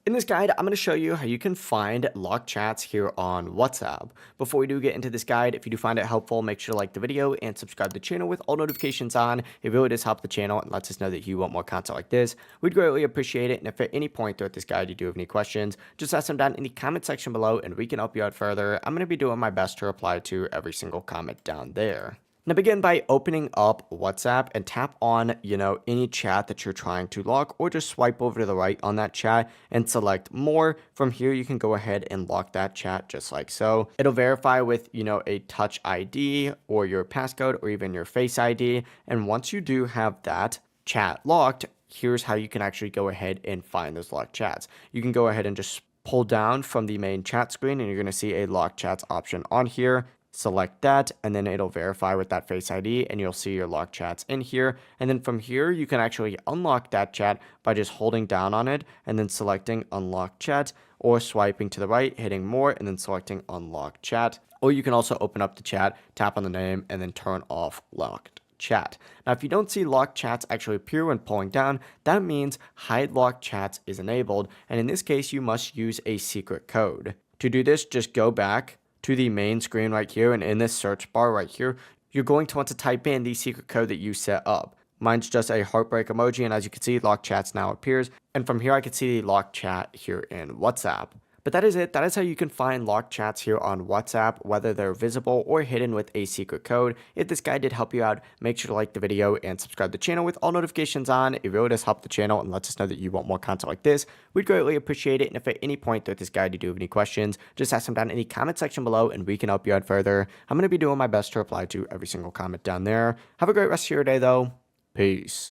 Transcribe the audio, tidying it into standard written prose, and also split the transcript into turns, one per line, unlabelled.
In this guide, I'm going to show you how you can find locked chats here on WhatsApp. Before we do get into this guide, if you do find it helpful, make sure to like the video and subscribe to the channel with all notifications on. It really does help the channel and lets us know that you want more content like this. We'd greatly appreciate it. And if at any point throughout this guide you do have any questions, just ask them down in the comment section below and we can help you out further. I'm going to be doing my best to reply to every single comment down there. Now begin by opening up WhatsApp and tap on, any chat that you're trying to lock, or just swipe over to the right on that chat and select more. From here, you can go ahead and lock that chat just like so. It'll verify with, a touch ID or your passcode or even your face ID. And once you do have that chat locked, here's how you can actually go ahead and find those locked chats. You can go ahead and just pull down from the main chat screen and you're going to see a locked chats option on here. Select that and then it'll verify with that face ID and you'll see your locked chats in here. And then from here, you can actually unlock that chat by just holding down on it and then selecting unlock chat, or swiping to the right, hitting more and then selecting unlock chat. Or you can also open up the chat, tap on the name and then turn off locked chat. Now, if you don't see locked chats actually appear when pulling down, that means hide locked chats is enabled. And in this case, you must use a secret code. To do this, just go back to the main screen right here, and in this search bar right here, you're going to want to type in the secret code that you set up. Mine's just a heartbreak emoji, and as you can see, locked chats now appears. And from here, I can see the locked chat here in WhatsApp. But that is it. That is how you can find locked chats here on WhatsApp, whether they're visible or hidden with a secret code. If this guide did help you out, make sure to like the video and subscribe to the channel with all notifications on. It really does help the channel and lets us know that you want more content like this. We'd greatly appreciate it. And if at any point throughout this guide you do have any questions, just ask them down in the comment section below and we can help you out further. I'm going to be doing my best to reply to every single comment down there. Have a great rest of your day though. Peace.